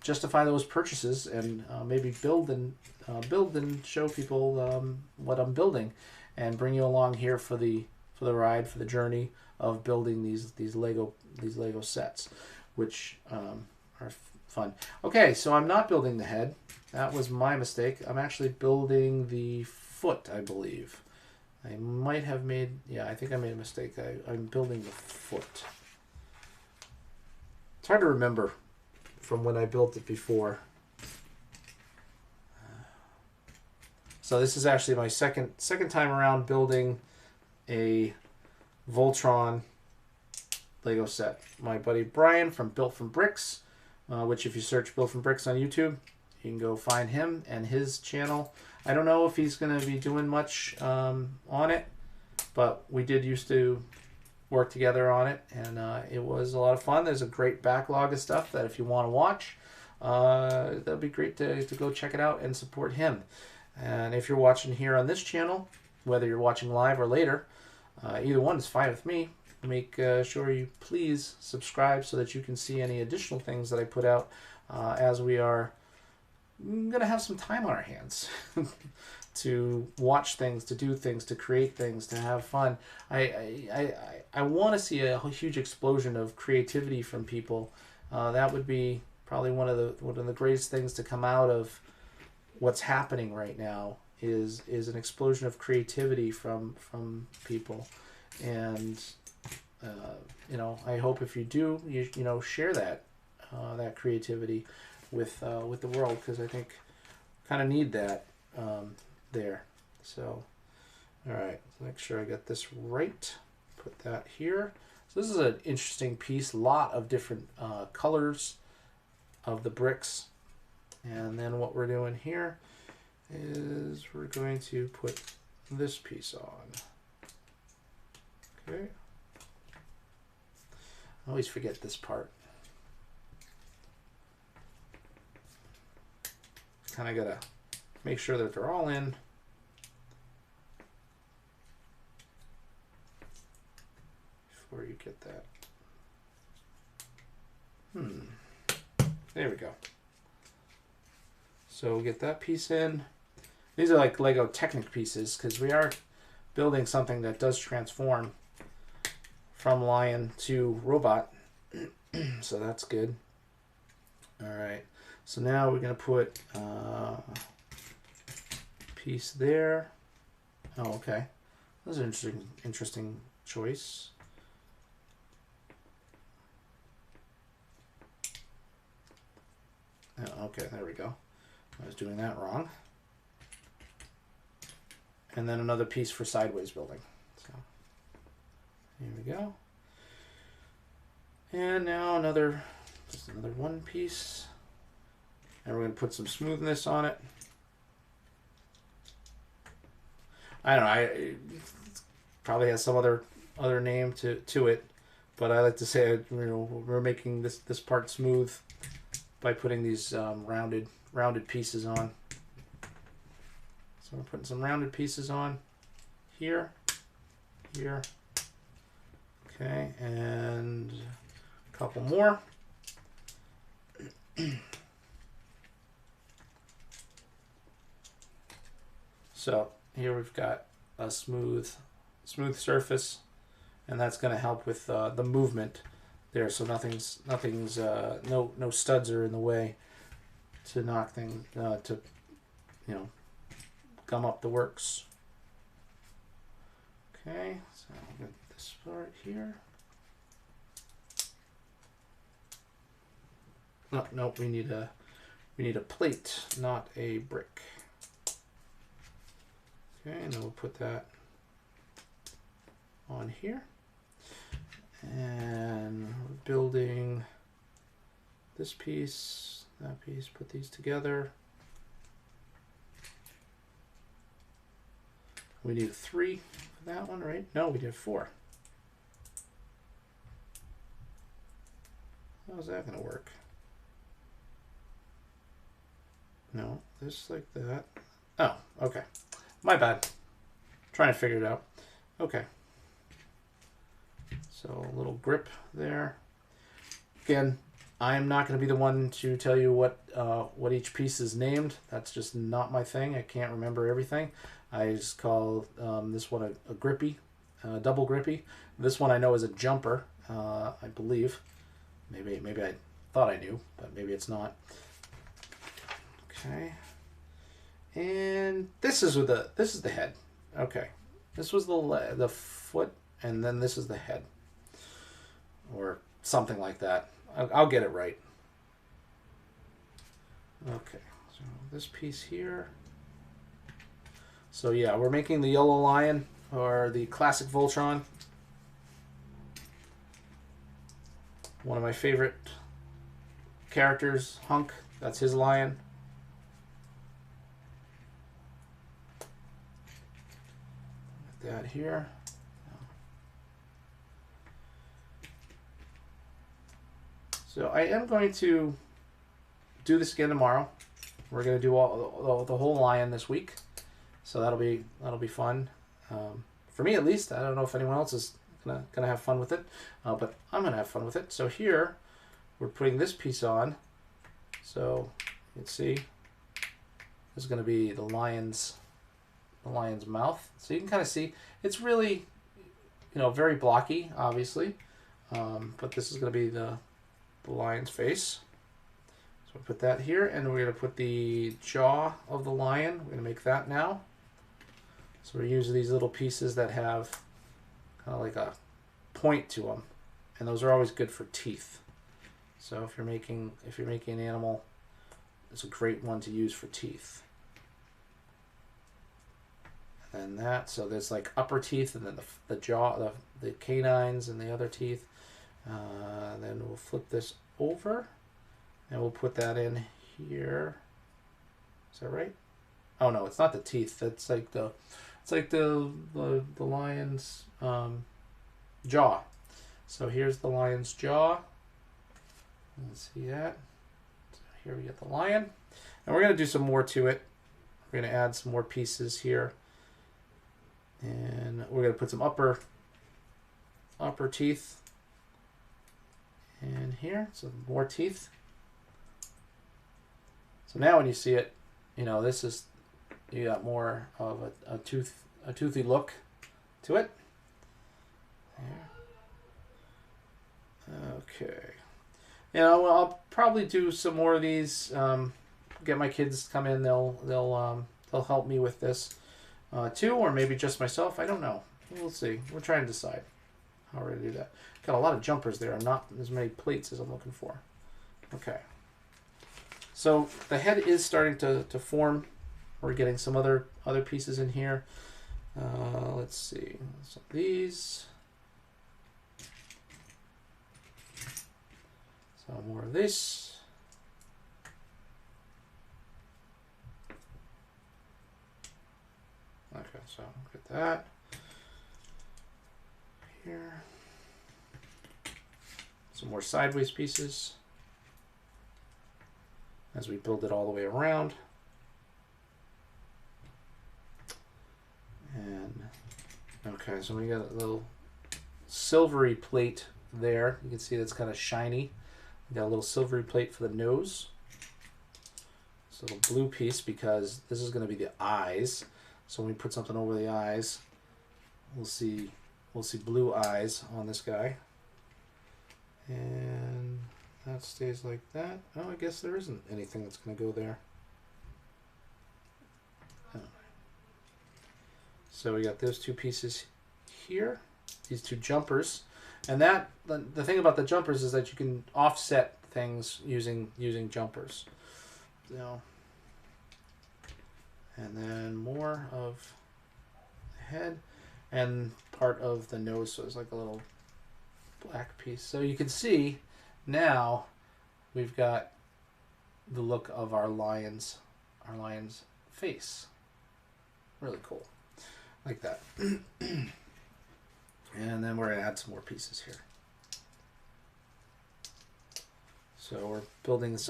justify those purchases and maybe build and show people what I'm building, and bring you along here for the ride, for the journey of building these Lego sets, which are fun. Okay, so I'm not building the head. That was my mistake. I'm actually building the foot, I believe. I might have made, yeah, I think I made a mistake. I'm building the foot. It's hard to remember from when I built it before. So this is actually my second time around building a Voltron Lego set. My buddy Brian from Built from Bricks, which if you search Built from Bricks on YouTube, you can go find him and his channel. I don't know if he's going to be doing much on it, but we did used to work together on it, and it was a lot of fun. There's a great backlog of stuff that if you want to watch, that'd be great to go check it out and support him. And if you're watching here on this channel, whether you're watching live or later, either one is fine with me. Make sure you please subscribe so that you can see any additional things that I put out, as we are going to have some time on our hands to watch things, to do things, to create things, to have fun. I want to see a huge explosion of creativity from people. That would be probably one of the greatest things to come out of what's happening right now is an explosion of creativity from people. And I hope if you do, you share that creativity with the world, because I think kind of need that there. So, all right, let's make sure I got this right. Put that here. So this is an interesting piece. A lot of different colors of the bricks. And then what we're doing here is we're going to put this piece on. Okay. I always forget this part. Kind of gotta make sure that they're all in. Before you get that. There we go. So we'll get that piece in. These are like Lego Technic pieces, because we are building something that does transform from lion to robot. So that's good. All right. So now we're going to put a piece there. Oh, okay. That's an interesting choice. Oh, okay, there we go. I was doing that wrong. And then another piece for sideways building. So here we go. And now just another one piece. And we're going to put some smoothness on it. I don't know. It probably has some other name to it, but I like to say we're making this part smooth by putting these rounded pieces on. So we're putting some rounded pieces on here, here. Okay, and a couple more. So here we've got a smooth surface, and that's going to help with the movement there. So nothing's no studs are in the way to knock things to gum up the works. Okay, so I'll get this part here. No, we need a plate, not a brick. Okay, and then we'll put that on here. And we're building this piece, that piece, put these together. We need 3 for that one, right? No, we did 4. How's that going to work? No, this like that. Oh, okay. My bad. Trying to figure it out. Okay. So a little grip there. Again, I am not going to be the one to tell you what each piece is named. That's just not my thing. I can't remember everything. I just call this one a grippy, double grippy. This one I know is a jumper, I believe. Maybe I thought I knew, but maybe it's not. Okay. And this is the head. Okay. This was the foot, and then this is the head, or something like that. I'll get it right. Okay, so this piece here. So yeah, we're making the yellow lion, or the classic Voltron. One of my favorite characters, Hunk. That's his lion. That here. So I am going to do this again tomorrow. We're going to do the whole lion this week, so that'll be fun for me at least. I don't know if anyone else is gonna have fun with it, but I'm gonna have fun with it. So here we're putting this piece on. So you can see this is going to be the lion's mouth. So you can kind of see it's really, very blocky, obviously, but this is going to be the lion's face. So we put that here, and we're going to put the jaw of the lion. We're going to make that now. So we're using these little pieces that have kind of like a point to them, and those are always good for teeth. So if you're making an animal, it's a great one to use for teeth. And that, so there's like upper teeth, and then the jaw, the canines, and the other teeth. Then we'll flip this over, and we'll put that in here. Is that right? Oh no, it's not the teeth. That's like the lion's jaw. So here's the lion's jaw. Let's see that. So here we get the lion, and we're gonna do some more to it. We're gonna add some more pieces here, and we're gonna put some upper teeth in here. So more teeth. So now when you see it, this is, you got more of a toothy look to it. There. Okay. I'll probably do some more of these. Get my kids to come in. They'll help me with this too, or maybe just myself. I don't know. We'll see. We're trying to decide how we're gonna do that. Got a lot of jumpers there, and not as many plates as I'm looking for. Okay. So the head is starting to form. We're getting some other pieces in here. Let's see. So these. So more of this. Okay, so get that here. Some more sideways pieces as we build it all the way around. And okay, so we got a little silvery plate there. You can see that's kind of shiny. We got a little silvery plate for the nose. This little blue piece, because this is going to be the eyes. So when we put something over the eyes, we'll see blue eyes on this guy. And that stays like that. Oh, I guess there isn't anything that's going to go there. Oh. So we got those two pieces here, these two jumpers. And that the thing about the jumpers is that you can offset things using jumpers. And then more of the head and part of the nose, so it's like a little black piece. So you can see now we've got the look of our lion's face. Really cool. like that. And then we're going to add some more pieces here. So we're building this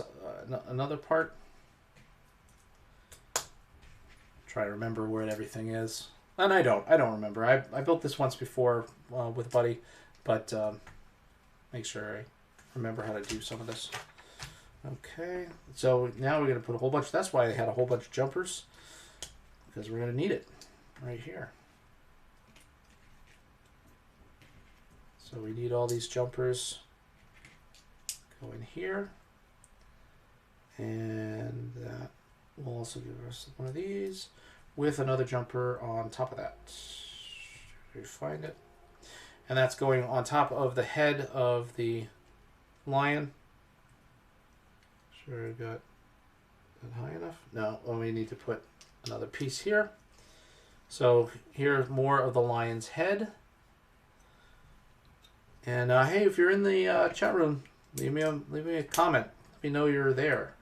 another part. Try to remember where everything is. And I don't remember. I built this once before with a buddy, but make sure I remember how to do some of this. Okay, so now we're going to put a whole bunch. That's why I had a whole bunch of jumpers, because we're going to need it right here. So we need all these jumpers go in here, and that will also give us one of these with another jumper on top of that. We find it, and that's going on top of the head of the lion. Sure, I got that high enough? No, well, we need to put another piece here. So here's more of the lion's head. And hey, if you're in the chat room, leave me a comment. Let me know you're there.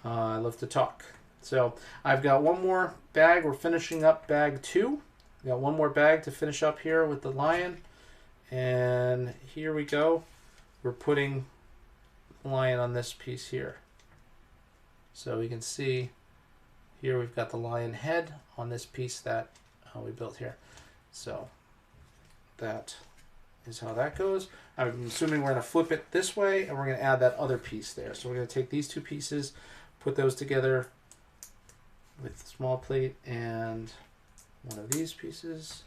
I love to talk. So I've got one more bag. We're finishing up bag 2. We got one more bag to finish up here with the lion. And here we go. We're putting the lion on this piece here. So we can see here we've got the lion head on this piece that we built here. So that is how that goes. I'm assuming we're going to flip it this way, and we're going to add that other piece there. So we're going to take these two pieces, put those together with the small plate and one of these pieces.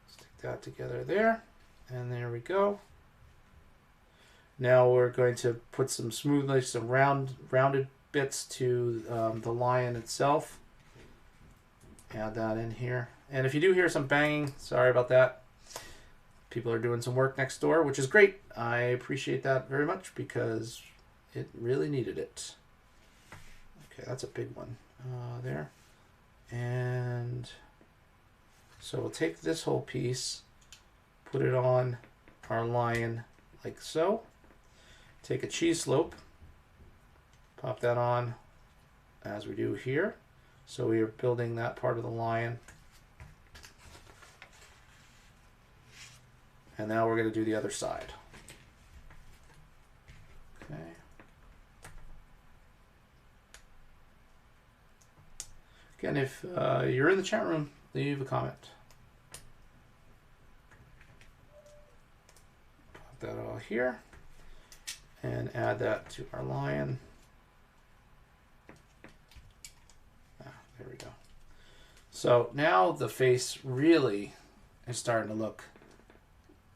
Stick that together there, and there we go. Now we're going to put some smoothness, some rounded bits to the lion itself. Add that in here. And if you do hear some banging, sorry about that. People are doing some work next door, which is great. I appreciate that very much because it really needed it. Okay, that's a big one there. And so we'll take this whole piece, put it on our lion like so. Take a cheese slope, pop that on as we do here. So we are building that part of the lion. And now we're going to do the other side. Okay. Again, if you're in the chat room, leave a comment. Pop that all here. And add that to our lion. There we go. So now the face really is starting to look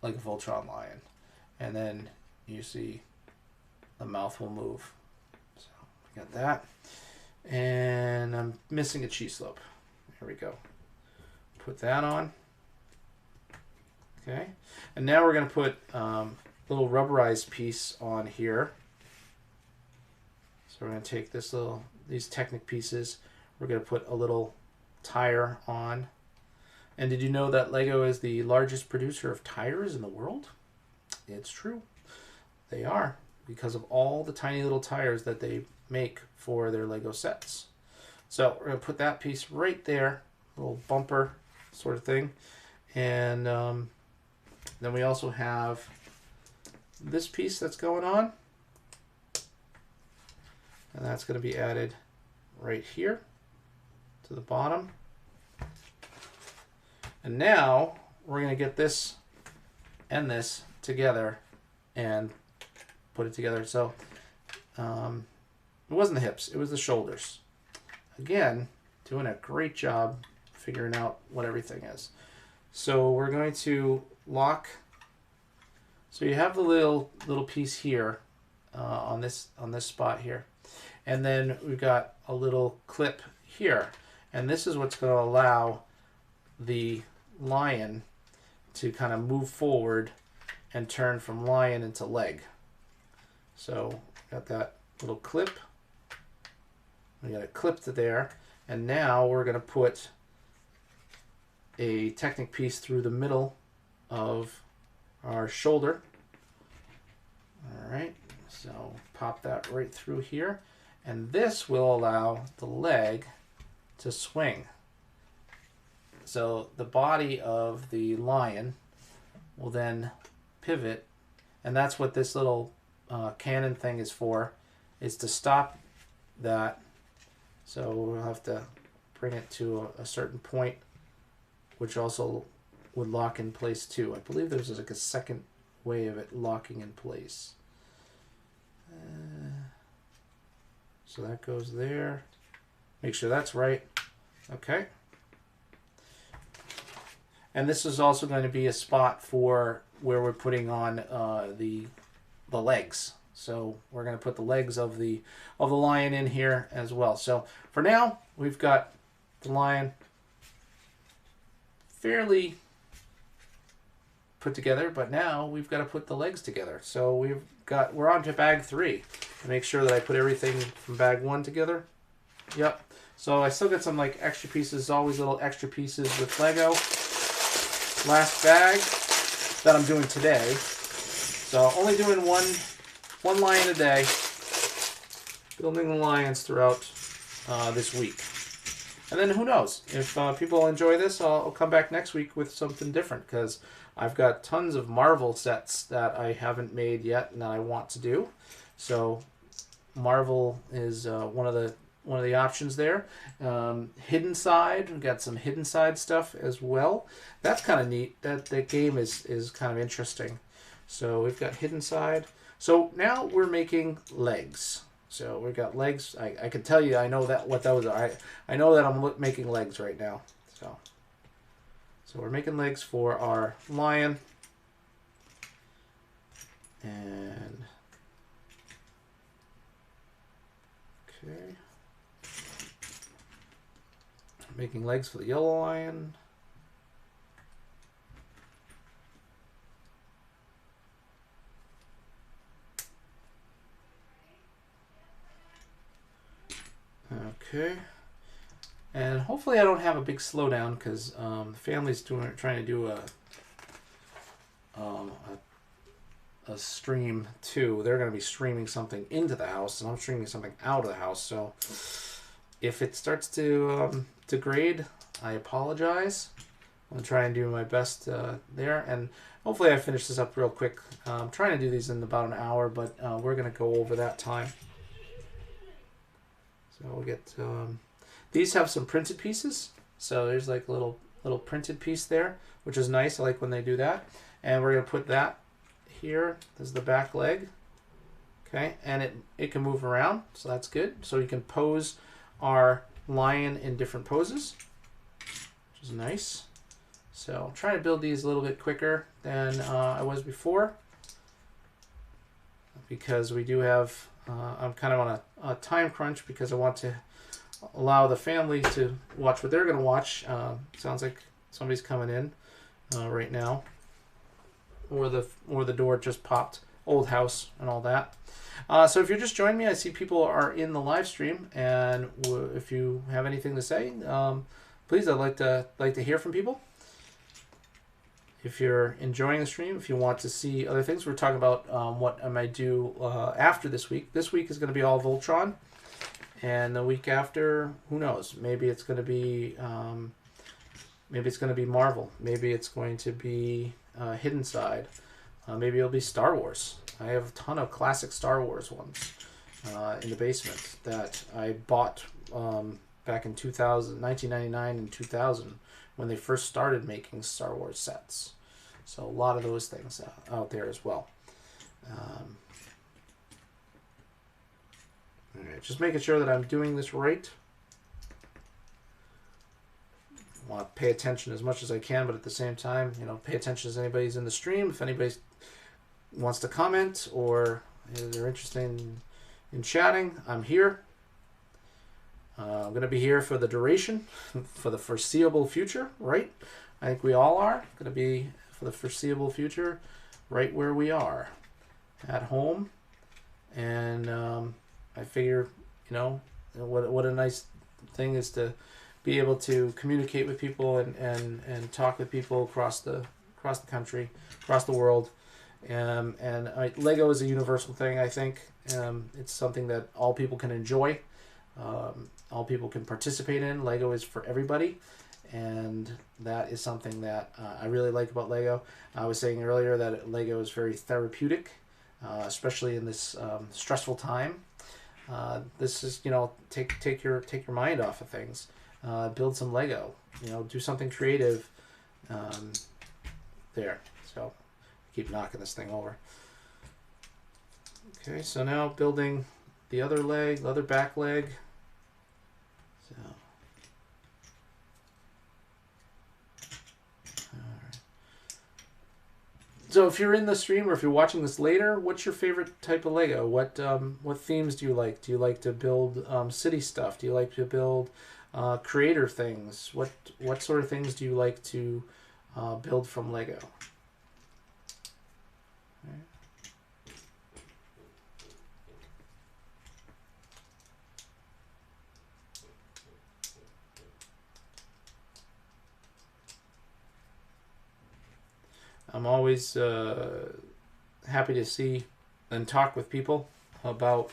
like a Voltron lion. And then you see the mouth will move. So we got that. And I'm missing a cheese slope. There we go. Put that on. Okay. And now we're going to put little rubberized piece on here. So we're going to take these Technic pieces. We're going to put a little tire on. And did you know that LEGO is the largest producer of tires in the world? It's true. They are, because of all the tiny little tires that they make for their LEGO sets. So we're going to put that piece right there, little bumper sort of thing. And then we also have this piece that's going on. And that's going to be added right here to the bottom. And now we're going to get this and this together and put it together. So it wasn't the hips, it was the shoulders. Again, doing a great job figuring out what everything is. So we're going to lock. So you have the little piece here on this spot here. And then we've got a little clip here. And this is what's going to allow the lion to kind of move forward and turn from lion into leg. So got that little clip. We got it clipped there. And now we're going to put a Technic piece through the middle of our shoulder. All right, so pop that right through here. And this will allow the leg to swing. So the body of the lion will then pivot, and that's what this little cannon thing is for, is to stop that. So we'll have to bring it to a certain point, which also would lock in place too. I believe there's like a second way of it locking in place. So that goes there. Make sure that's right. Okay. And this is also going to be a spot for where we're putting on the legs. So we're going to put the legs of the lion in here as well. So for now, we've got the lion fairly put together, but now we've got to put the legs together. So we're on to bag 3. To make sure that I put everything from bag 1 together. Yep. So I still got some like extra pieces, always little extra pieces with Lego. Last bag that I'm doing today. So only doing one lion a day. Building the lions throughout this week. And then who knows? If people enjoy this, I'll come back next week with something different, because I've got tons of Marvel sets that I haven't made yet and that I want to do. So Marvel is one of the options there. Hidden Side, we've got some Hidden Side stuff as well. That's kind of neat. That game is kind of interesting. So we've got Hidden Side. So now we're making legs. So we've got legs. I can tell you, I know what those are. I know that I'm making legs right now. So we're making legs for our lion. And okay. Making legs for the yellow lion. Okay. And hopefully I don't have a big slowdown, because the family's trying to do a stream too. They're going to be streaming something into the house, and I'm streaming something out of the house. So if it starts to degrade, I apologize. I'm trying to do my best there, and hopefully I finish this up real quick. I'm trying to do these in about an hour, but we're going to go over that time. So we'll get these have some printed pieces. So there's like a little printed piece there, which is nice. I like when they do that. And we're going to put that here. This is the back leg. Okay, and it can move around, so that's good. So you can pose our lion in different poses, which is nice. So I'm trying to build these a little bit quicker than I was before, because we do have, I'm kind of on a time crunch, because I want to allow the family to watch what they're going to watch. Sounds like somebody's coming in right now, or the door just popped. Old house and all that. So if you're just joining me, I see people are in the live stream, and if you have anything to say, please, I'd like to hear from people. If you're enjoying the stream, if you want to see other things, we're talking about what I might do after this week. This week is going to be all Voltron, and the week after, who knows? Maybe it's going to be Marvel. Maybe it's going to be Hidden Side. Maybe it'll be Star Wars. I have a ton of classic Star Wars ones in the basement that I bought back in 1999 and 2000, when they first started making Star Wars sets. So a lot of those things out there as well. All right, just making sure that I'm doing this right. I want to pay attention as much as I can, but at the same time, pay attention as anybody's in the stream. If anybody wants to comment or they're interested in chatting, I'm here. I'm going to be here for the duration, for the foreseeable future, right? I think we all are going to be for the foreseeable future, right where we are, at home. And I figure, what a nice thing is to be able to communicate with people and talk with people across the country, across the world. And Lego is a universal thing, I think. It's something that all people can enjoy. All people can participate in. Lego is for everybody. and that is something that I really like about Lego. I was saying earlier that Lego is very therapeutic, especially in this stressful time. This is, you know, take your mind off of things. Build some Lego. You know, do something creative. There. So keep knocking this thing over. Okay, so now building the other leg, the other back leg. So. So if you're in the stream or if you're watching this later, what's your favorite type of Lego? What themes do you like? Do you like to build city stuff? Do you like to build creator things? What sort of things do you like to build from Lego? Okay. I'm always happy to see and talk with people about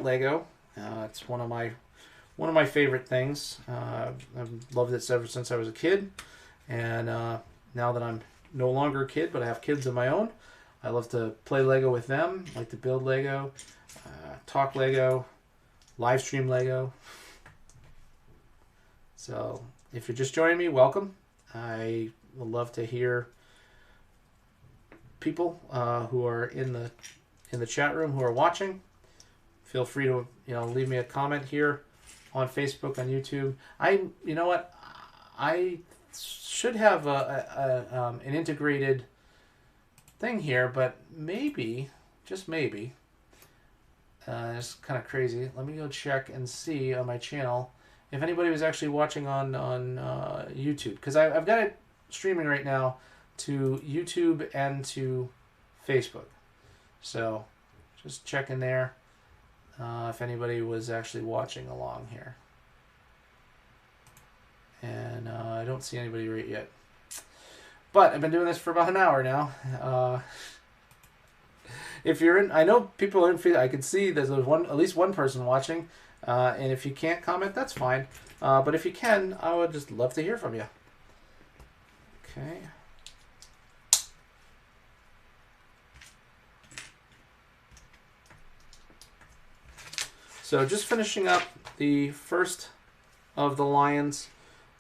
Lego. It's one of my favorite things. I've loved it ever since I was a kid, and now that I'm no longer a kid, but I have kids of my own, I love to play Lego with them. I like to build Lego, talk Lego, live stream Lego. So if you're just joining me, welcome. I would love to hear people who are in the chat room who are watching. Feel free to leave me a comment here on Facebook, on YouTube. You know what, I should have an integrated thing here, but maybe, just maybe, it's kind of crazy. Let me go check and see on my channel if anybody was actually watching on YouTube, because I've got it streaming right now to YouTube and to Facebook. So just checking there if anybody was actually watching along here. And I don't see anybody right yet. But I've been doing this for about an hour now. If you're in, I know people are in. I can see there's at least one person watching. And if you can't comment, that's fine. But if you can, I would just love to hear from you. Okay. So just finishing up the first of the lions.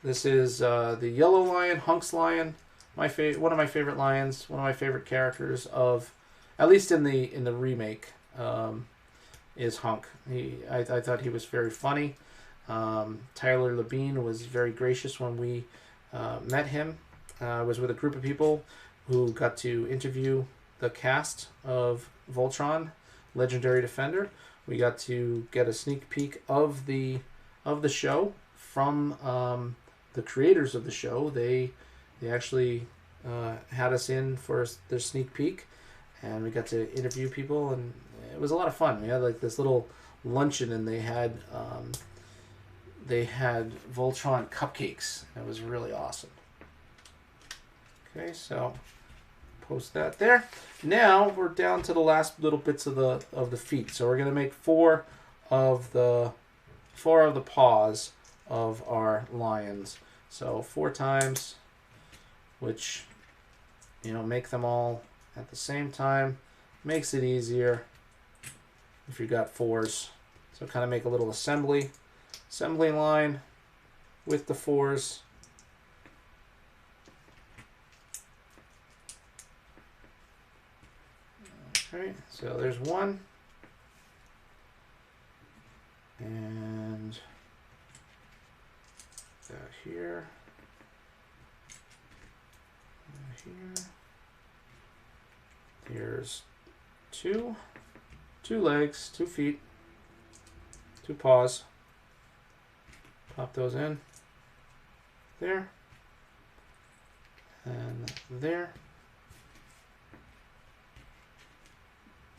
This is the yellow lion, Hunk's lion. One of my favorite lions, one of my favorite characters of, at least in the remake, is Hunk. I thought he was very funny. Tyler Labine was very gracious when we met him. I was with a group of people who got to interview the cast of Voltron, Legendary Defender. We got to get a sneak peek of the show from the creators of the show. They actually had us in for their sneak peek, and we got to interview people, and it was a lot of fun. We had like this little luncheon, and they had Voltron cupcakes. It was really awesome. Okay, so post that there. Now we're down to the last little bits of the feet. So we're gonna make four of the paws of our lions. So 4 times, which make them all at the same time. Makes it easier if you've got 4s. So kind of make a little assembly line with the 4s. Okay, so there's one, and here, here. Here's two legs, 2 feet, 2 paws. Pop those in there and there.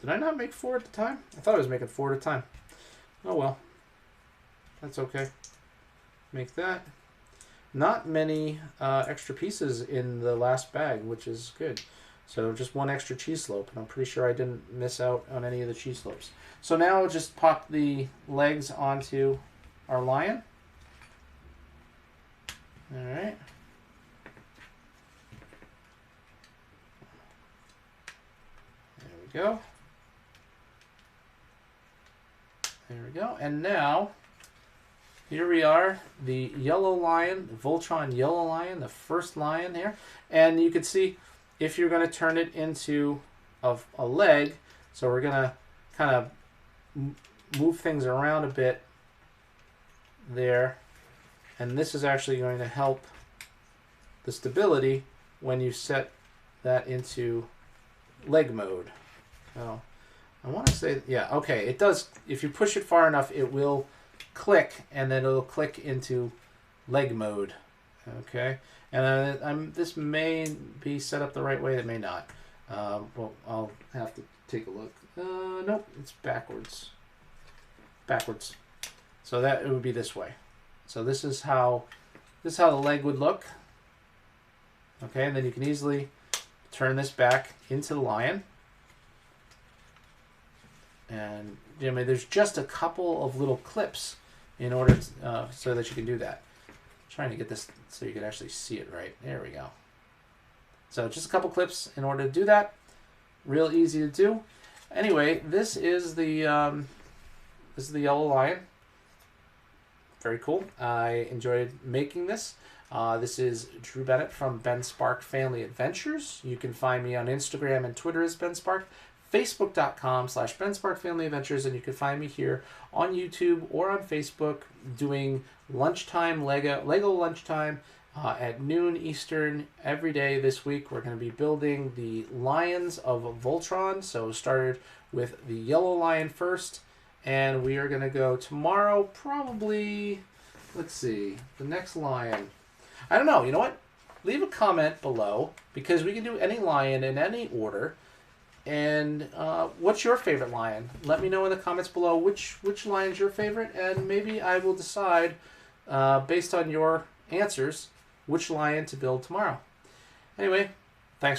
Did I not make 4 at the time? I thought I was making 4 at a time. Oh well. That's okay. Make that. Not many extra pieces in the last bag, which is good. So just 1 extra cheese slope, and I'm pretty sure I didn't miss out on any of the cheese slopes. So now I'll just pop the legs onto our lion. All right. There we go. There we go. And now, here we are, the yellow lion, the Voltron yellow lion, the first lion here. And you can see if you're going to turn it into a leg, so we're going to kind of move things around a bit there. And this is actually going to help the stability when you set that into leg mode. So I want to say, yeah, okay, it does. If you push it far enough, it will click, and then it'll click into leg mode. Okay, and this may be set up the right way. It may not. Well, I'll have to take a look. Nope, it's backwards. Backwards. So that it would be this way. So this is how the leg would look. Okay, and then you can easily turn this back into the lion. And I mean, there's just a couple of little clips in order to, so that you can do that. I'm trying to get this so you can actually see it right. There we go. So just a couple clips in order to do that. Real easy to do. Anyway, this is the yellow lion. Very cool. I enjoyed making this. This is Drew Bennett from Ben Spark Family Adventures. You can find me on Instagram and Twitter as Ben Spark, Facebook.com/Ben Spark Family Adventures, and you can find me here on YouTube or on Facebook doing lunchtime Lego lunchtime at noon Eastern every day this week. We're going to be building the Lions of Voltron. So started with the yellow lion first, and we are going to go tomorrow probably, let's see, the next lion. I don't know. You know what? Leave a comment below, because we can do any lion in any order. And what's your favorite lion? Let me know in the comments below which lion's your favorite, and maybe I will decide, based on your answers, which lion to build tomorrow. Anyway, thanks for